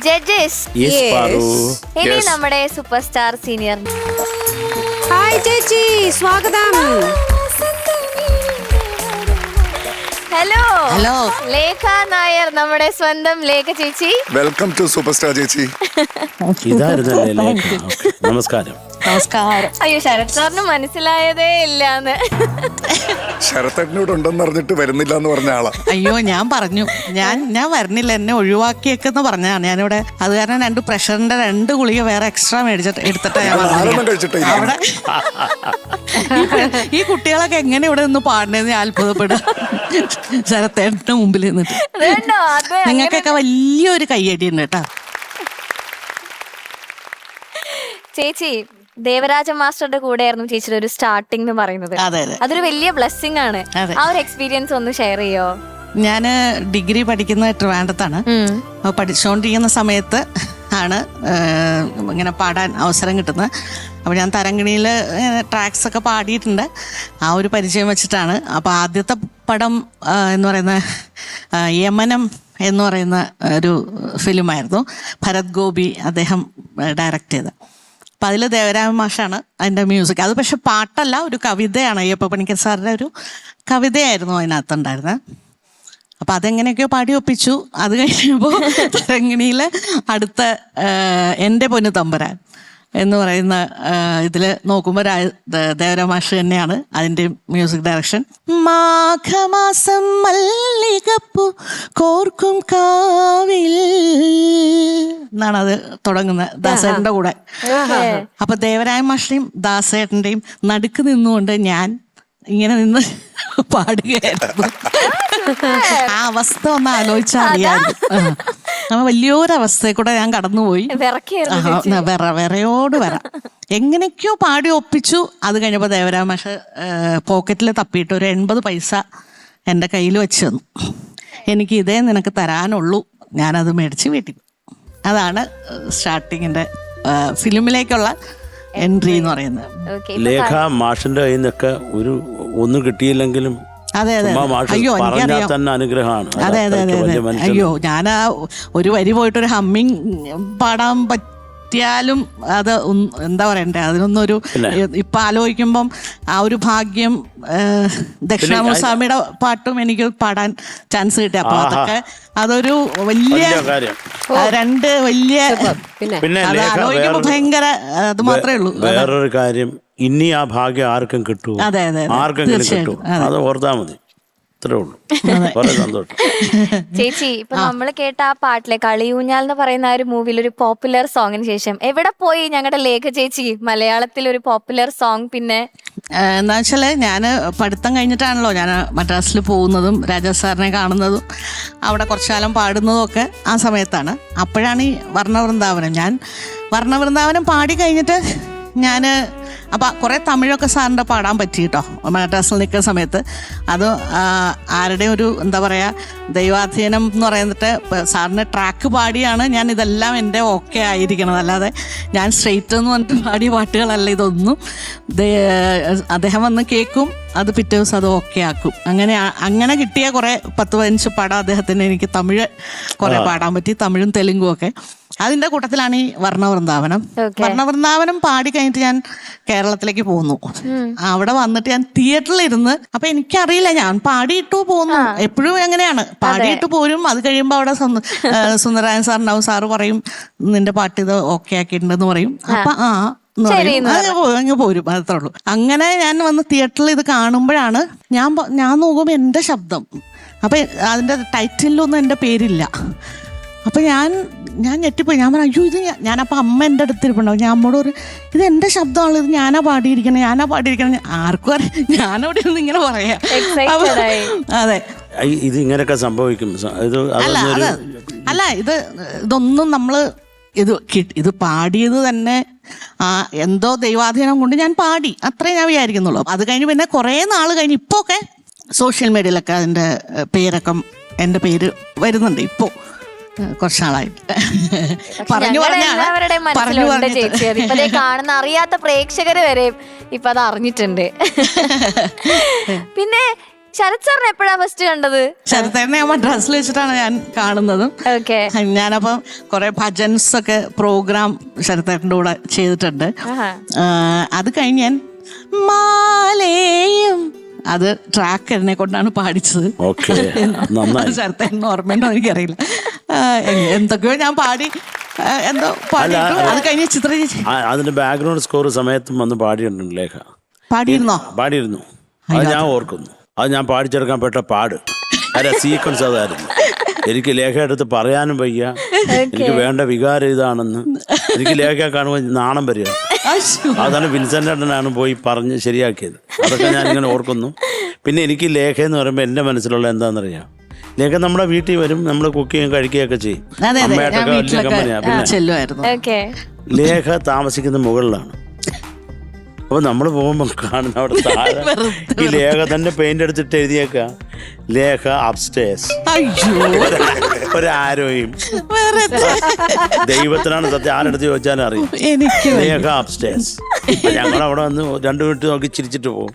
Judges ഇനി നമ്മുടെ super star senior. Hi ചേച്ചി, സ്വാഗതം. ഹലോ ഹലോ, ലേഖ നായർ, നമ്മുടെ സ്വന്തം ലേഖ ചേച്ചി. വെൽക്കം ടു സൂപ്പർ സ്റ്റാർ ചേച്ചി. ഇതായിരുന്നല്ലേ ലേഖ? നമസ്കാരം. നമസ്കാരം. അയ്യോ, ശരത് സാറിന് മനസ്സിലായതേ ഇല്ലാന്ന്. ശരത്തേട്ടനോട് ഉണ്ടെന്ന് അറിഞ്ഞിട്ട് വരുന്നില്ല എന്ന് പറഞ്ഞ ആളാ. അയ്യോ, ഞാൻ പറഞ്ഞു ഞാൻ വരുന്നില്ല, എന്നെ ഒഴിവാക്കിയേക്കെന്ന് പറഞ്ഞാണ്. ഞാനിവിടെ അത് കാരണം 2 പ്രഷറിന്റെ 2 ഗുളിക വേറെ എക്സ്ട്രാ എടുത്തിട്ടാ ഞാൻ ആരൊന്നും കഴിച്ചിട്ടേ അവിടെ ഈ കുട്ടികളൊക്കെ എങ്ങനെ ഇവിടെ നിന്ന് പാടണേന്ന് ഞാൻ അത്ഭുതപ്പെടും. ശരത്തേട്ടന്റെ മുമ്പിൽ നിന്നിട്ട് അതുകൊണ്ടോ അത് നിങ്ങൾക്കൊക്കെ വലിയൊരു കയ്യടി ഉണ്ട് കേട്ടാ. ചേച്ചി ദേവരാജ മാസ്റ്ററുടെ കൂടെ ആയിരുന്നു ചേച്ചിയുടെ ഒരു സ്റ്റാർട്ടിംഗ് എന്ന് പറയുന്നത്. അതെ അതെ, അതൊരു വലിയ ബ്ലെസ്സിങ് ആണ്. അതെ. ആ ഒരു എക്സ്പീരിയൻസ് ഒന്ന് ഷെയർ ചെയ്യോ? ഞാന് ഡിഗ്രി പഠിക്കുന്ന ട്രിവാൻഡ്രത്താണ്. അപ്പോൾ പഠിച്ചുകൊണ്ടിരിക്കുന്ന സമയത്ത് ആണ് ഇങ്ങനെ പാടാൻ അവസരം കിട്ടുന്നത്. അപ്പോൾ ഞാൻ തരംഗിണിയിൽ ട്രാക്സ് ഒക്കെ പാടിയിട്ടുണ്ട്. ആ ഒരു പരിചയം വെച്ചിട്ടാണ്. അപ്പോൾ ആദ്യത്തെ പടം എന്ന് പറയുന്ന യമനം എന്ന് പറയുന്ന ഒരു ഫിലിമായിരുന്നു. ഭരത് ഗോപി അദ്ദേഹം ഡയറക്റ്റ് ചെയ്തത്. അപ്പം അതിൽ ദേവരാമ മാഷാണ് അതിൻ്റെ മ്യൂസിക്. അത് പക്ഷെ പാട്ടല്ല, ഒരു കവിതയാണ്. അയ്യപ്പ പണിക്കർ സാറിൻ്റെ ഒരു കവിതയായിരുന്നു അതിനകത്തുണ്ടായിരുന്നത്. അപ്പം അതെങ്ങനെയൊക്കെയോ പാടി ഒപ്പിച്ചു. അത് കഴിഞ്ഞപ്പോൾ തരംഗിണിയിൽ അടുത്ത എൻ്റെ പൊന്നു തമ്പുരാൻ എന്ന് പറയുന്ന ഇതിൽ നോക്കുമ്പോൾ ദേവരാമ മാഷ് തന്നെയാണ് അതിൻ്റെ മ്യൂസിക് ഡയറക്ഷൻ. മാഘമാസം മല്ലികപ്പൂ കോർക്കും കാവിൽ എന്നാണ് അത് തുടങ്ങുന്നത്, ദാസേട്ടൻ്റെ കൂടെ. അപ്പൊ ദേവരായ മാഷിന്റെയും ദാസേട്ടന്റെയും നടുക്ക് നിന്നുകൊണ്ട് ഞാൻ ഇങ്ങനെ നിന്ന് പാടുകയായിരുന്നു. ആ അവസ്ഥ ഒന്ന് ആലോചിച്ചാൽ അറിയാമായിരുന്നു. അപ്പൊ വലിയൊരവസ്ഥയെ കൂടെ ഞാൻ കടന്നുപോയി. വിറയോട് വര എങ്ങനെയൊക്കെയോ പാടി ഒപ്പിച്ചു. അത് കഴിഞ്ഞപ്പോൾ ദേവരായ മാഷ് പോക്കറ്റിൽ തപ്പിയിട്ട് ഒരു 80 പൈസ എൻ്റെ കയ്യിൽ വെച്ച് തന്നു. എനിക്ക് ഇതേ നിനക്ക് തരാനുള്ളൂ, ഞാനത് മേടിച്ച് വീട്ടിൽ. അതാണ് സ്റ്റാർട്ടിങ്ങിന്റെ ഫിലിമിലേക്കുള്ള എൻട്രി എന്ന് പറയുന്നത്. ലേഖ മാഷിന്റെ കയ്യിൽ നിന്നൊക്കെ ഒന്നും കിട്ടിയില്ലെങ്കിലും അതെ അതെ, അയ്യോ എനിക്കറിയാം. തന്നെ അനുഗ്രഹമാണ്. അതെ അതെ അതെ അതെ, അയ്യോ ഞാൻ ഒരു വരി പോയിട്ടൊരു ഹമ്മിങ് പാടാൻ പറ്റിയാലും അത് എന്താ പറയണ്ടേ, അതിനൊന്നും ഒരു ഇപ്പൊ ആലോചിക്കുമ്പം ആ ഒരു ഭാഗ്യം. ദക്ഷിണാമൂസ്വാമിയുടെ പാട്ടും എനിക്ക് പാടാൻ ചാൻസ് കിട്ടി. അപ്പൊ അതൊക്കെ അതൊരു വലിയ 2 വലിയ പിന്നെ ആലോചിക്കുമ്പോ ഭയങ്കര അത് മാത്രമേ ഉള്ളൂ. വേറൊരു കാര്യം, ഇനി ആ ഭാഗ്യം ആർക്കും കിട്ടൂ, ആർക്കെങ്കിലും കിട്ടൂ, അത് ഓർത്താ മതി. ഇത്രേ ഉള്ളൂ. വളരെ സന്തോഷം ചേച്ചി. ഇപ്പൊ നമ്മൾ കേട്ട ആ പാട്ടിലെ കളിയൂഞ്ഞാൽ എന്ന് പറയുന്ന ആ ഒരു മൂവിയിൽ ഒരു പോപ്പുലർ സോങ്ങിന് ശേഷം എവിടെ പോയി ഞങ്ങളുടെ ലേഖ ചേച്ചി മലയാളത്തിൽ ഒരു പോപ്പുലർ സോങ്? പിന്നെ എന്താ വെച്ചാല് ഞാൻ പഠിത്തം കഴിഞ്ഞിട്ടാണല്ലോ ഞാൻ മദ്രാസിൽ പോകുന്നതും രാജാ സാറിനെ കാണുന്നതും അവിടെ കുറച്ചു കാലം പാടുന്നതും ഒക്കെ ആ സമയത്താണ്. അപ്പോഴാണ് ഈ വർണ്ണവൃന്ദാവനം. ഞാൻ വർണ്ണവൃന്ദാവനം പാടി കഴിഞ്ഞിട്ട് ഞാൻ അപ്പം കുറേ തമിഴൊക്കെ സാറിൻ്റെ പാടാൻ പറ്റി കേട്ടോ മദ്രാസിൽ നിൽക്കുന്ന സമയത്ത്. അത് ആരുടെയും ഒരു എന്താ പറയുക ദൈവാധീനം എന്ന് പറയുന്നിട്ട് സാറിൻ്റെ ട്രാക്ക് പാടിയാണ് ഞാൻ ഇതെല്ലാം എൻ്റെ ഓക്കെ ആയിരിക്കണത്. അല്ലാതെ ഞാൻ സ്ട്രെയിറ്റ് എന്ന് പറഞ്ഞിട്ട് പാടിയ പാട്ടുകളല്ല ഇതൊന്നും. അദ്ദേഹം വന്ന് കേൾക്കും, അത് പിറ്റേ ദിവസം അത് ഓക്കെ ആക്കും. അങ്ങനെ കിട്ടിയ കുറേ 10-15 പാടാം അദ്ദേഹത്തിന് എനിക്ക് തമിഴ് കുറേ പാടാൻ പറ്റി, തമിഴും തെലുങ്കും ഒക്കെ. അതിൻ്റെ കൂട്ടത്തിലാണ് ഈ വർണ്ണവൃന്ദാവനം. വർണ്ണവൃന്ദാവനം പാടി കഴിഞ്ഞിട്ട് ഞാൻ കേരളത്തിലേക്ക് പോന്നു. അവിടെ വന്നിട്ട് ഞാൻ തിയേറ്ററിൽ ഇരുന്ന്, അപ്പൊ എനിക്കറിയില്ല, ഞാൻ പാടിയിട്ടു പോന്നു. എപ്പോഴും എങ്ങനെയാണ് പാടിയിട്ട് പോരും. അത് കഴിയുമ്പോൾ അവിടെ സുന്ദരരായൻ സാറിനാവും, സാറ് പറയും നിന്റെ പാട്ട് ഇത് ഓക്കെ ആക്കിയിട്ടുണ്ടെന്ന് പറയും. അപ്പൊ അങ്ങ് പോരും, അത്രേ ഉള്ളൂ. അങ്ങനെ ഞാൻ വന്ന് തിയേറ്ററിൽ ഇത് കാണുമ്പോഴാണ് ഞാൻ നോക്കുമ്പോൾ എൻ്റെ ശബ്ദം, അപ്പൊ അതിന്റെ ടൈറ്റിലൊന്നും എൻ്റെ പേരില്ല. അപ്പം ഞാൻ ഞെട്ടിപ്പോയി. ഞാൻ പറഞ്ഞു അയ്യോ ഇത് ഞാനപ്പോൾ അമ്മ എൻ്റെ അടുത്തിരിപ്പുണ്ടാവും. ഞാൻ അമ്മോട് ഒരു ഇത് എൻ്റെ ശബ്ദമാണല്ലോ, ഇത് ഞാനാ പാടിയിരിക്കണം. ആർക്കും അറിയാം, ഞാനവിടെ നിന്ന് ഇങ്ങനെ പറയാം. അതെ, ഇത് ഇങ്ങനെയൊക്കെ സംഭവിക്കും. അല്ല ഇതൊന്നും നമ്മൾ ഇത് പാടിയത് തന്നെ എന്തോ ദൈവാധീനം കൊണ്ട് ഞാൻ പാടി, അത്രേ ഞാൻ വിചാരിക്കുന്നുള്ളൂ. അത് കഴിഞ്ഞ് പിന്നെ കുറേ നാൾ കഴിഞ്ഞ് ഇപ്പോൾ ഒക്കെ സോഷ്യൽ മീഡിയയിലൊക്കെ അതിൻ്റെ പേരൊക്കെ എൻ്റെ പേര് വരുന്നുണ്ട്. ഇപ്പോൾ കുറച്ചാളായിട്ട് എല്ലാവരുടെ മനസ്സിലുണ്ട് ചേച്ചി. ഇപ്പൊ കാണുന്ന അറിയാത്ത പ്രേക്ഷകര് വരെ ഇപ്പൊ അത് അറിഞ്ഞിട്ടുണ്ട്. പിന്നെ ശരത് സാറിനെ എപ്പോഴാ ഫസ്റ്റ് കണ്ടത്? ശരത്തേനെ ഞാൻ മദ്രാസിൽ വെച്ചിട്ടാണ് ഞാൻ കാണുന്നതും. ഓക്കെ. ഞാനപ്പം കുറെ ഭജൻസ് ഒക്കെ പ്രോഗ്രാം ശരത്തേട്ടൻ്റെ കൂടെ ചെയ്തിട്ടുണ്ട്. അത് കഴിഞ്ഞ് ഞാൻ മാലയും അത് ട്രാക്ക് എന്നെ കൊണ്ടാണ് പാടിച്ചത്. ശരത്തേട്ടന് ഓർമ്മയുണ്ടോ എനിക്കറിയില്ല. എന്തൊക്കെയോ ഞാൻ പാടി, എന്തോ പാടിയിട്ടു. അത് കഴിഞ്ഞ് ചിത്ര ചേച്ചി അതിന്റെ ബാക്ക്ഗ്രൗണ്ട് സ്കോർ സമയത്തും വന്ന് പാടിയിട്ടുണ്ട് ലേഖ. പാടിയിരുന്നു. അത് ഞാൻ ഓർക്കുന്നു. അത് ഞാൻ പാടിച്ചെടുക്കാൻ പെട്ട പാട് സീക്വൻസ് അതായിരുന്നു. എനിക്ക് ലേഖ എടുത്ത് പറയാനും വയ്യ. എനിക്ക് വേണ്ട വികാരം ഇതാണെന്ന് എനിക്ക് ലേഖ കാണുമ്പോൾ നാണം വരിക. അതാണ് വിൻസെന്റ് ഏട്ടനാണ് പോയി പറഞ്ഞ് ശരിയാക്കിയത്. അതൊക്കെ ഞാൻ ഇങ്ങനെ ഓർക്കുന്നു. പിന്നെ എനിക്ക് ലേഖ എന്ന് പറയുമ്പോൾ എൻ്റെ മനസ്സിലുള്ള എന്താണെന്നറിയാം, ലേഖ നമ്മുടെ വീട്ടിൽ വരും, നമ്മൾ കുക്ക് ചെയ്യും, കഴിക്കുകയൊക്കെ ചെയ്യും. അമ്മയായിട്ടൊക്കെ വലിയ കമ്പനിയാ. പിന്നെ ലേഖ താമസിക്കുന്ന മുകളിലാണ്. അപ്പൊ നമ്മൾ പോകുമ്പോൾ കാണുന്ന അവിടെ താഴെ ഈ ലേഖ തന്നെ പെയിന്റ് എടുത്തിട്ട് എഴുതിയേക്ക ലേഖ അപ്സ്റ്റേഴ്സ്. ഒരാരോയും ദൈവത്തിനാണ് സത്യം, ആരെടുത്ത് ചോദിച്ചാലും അറിയും ലേഖ അപ്സ്റ്റേഴ്സ്. ഞങ്ങൾ അവിടെ വന്ന് 2 മിനിറ്റ് നോക്കി ചിരിച്ചിട്ട് പോകും.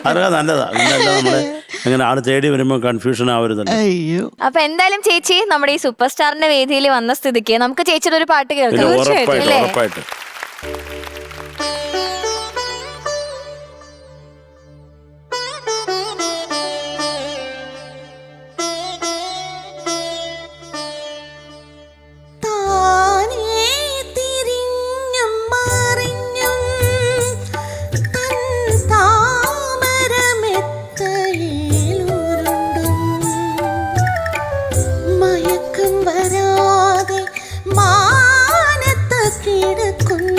അതൊക്കെ നല്ലതാ. നമ്മള് അങ്ങനെ ആള് തേടി വരുമ്പോ കൺഫ്യൂഷൻ ആവരുതല്ലോ. അപ്പൊ എന്തായാലും ചേച്ചി നമ്മുടെ ഈ സൂപ്പർ സ്റ്റാറിന്റെ വേദിയിൽ വന്ന സ്ഥിതിക്ക് നമുക്ക് ചേച്ചിയുടെ ഒരു പാട്ട് കേൾക്കാം. ഉറപ്പായിട്ട്. മയക്കം വരാതെ മാനത്ത് കിടക്കുന്നു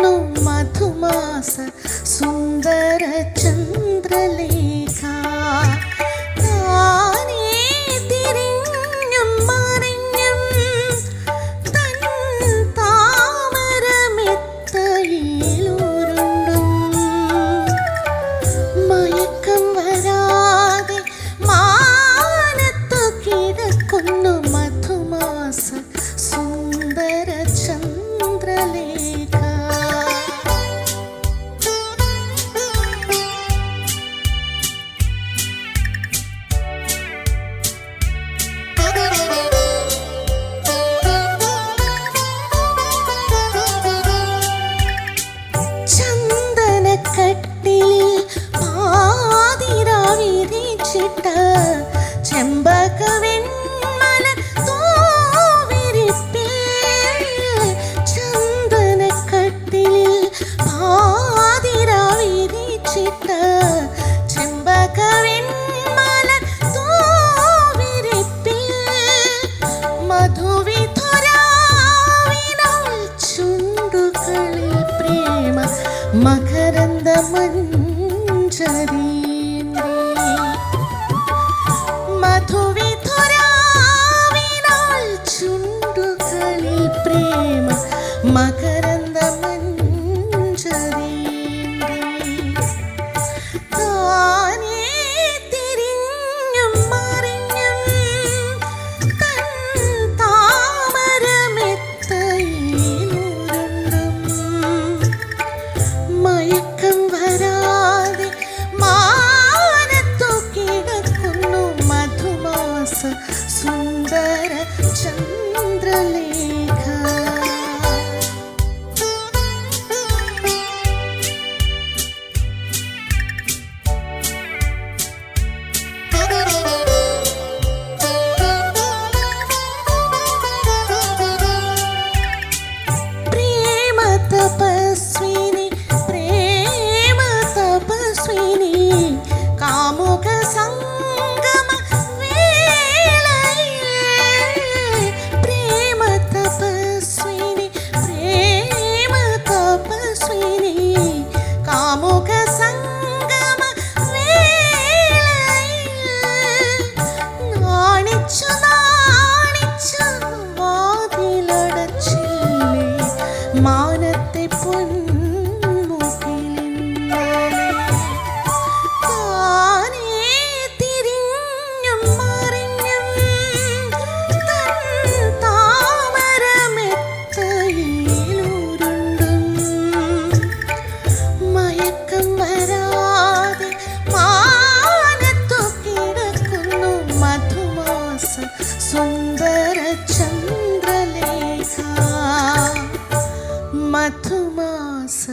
മധുമാസ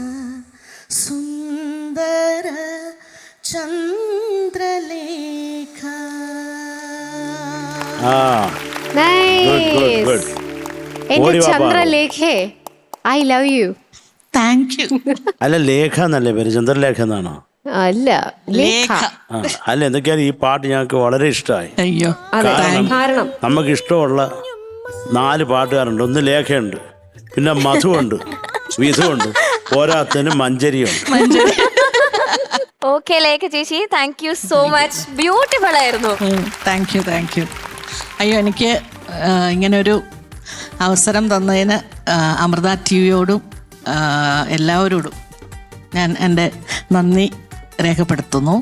സുന്ദര ചന്ദ്രലേഖ. ആ ഗുഡ് ഗുഡ്. എന്റെ ഓടി വാ, ചന്ദ്രലേഖേ, I love you. Thank you. അല്ല ലേഖ എന്നല്ലേ പേര്, ചന്ദ്രലേഖ എന്നാണോ? അല്ല, ലേഖ. ആ അല്ല, എന്തൊക്കെയാണ് ഈ പാട്ട് ഞങ്ങൾക്ക് വളരെ ഇഷ്ടമായി. അയ്യോ അതെ, കാരണം നമുക്ക് ഇഷ്ടമുള്ള 4 പാട്ടുകാരുണ്ട്. ഒന്ന് ലേഖയുണ്ട്, പിന്നെ മധുവുണ്ട്, വിധുവുണ്ട്, പോരാത്തതിന് മഞ്ചരിയുണ്ട്. ഓക്കെ ലേഖ ചേച്ചി, thank you so much. Beautiful ആയിരുന്നു. Thank you thank you. അയ്യോ എനിക്ക് ഇങ്ങനൊരു അവസരം തന്നതിന് അമൃത ടി വിയോടും എല്ലാവരോടും ഞാൻ എൻ്റെ നന്ദി രേഖപ്പെടുത്തുന്നു.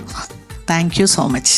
Thank you so much.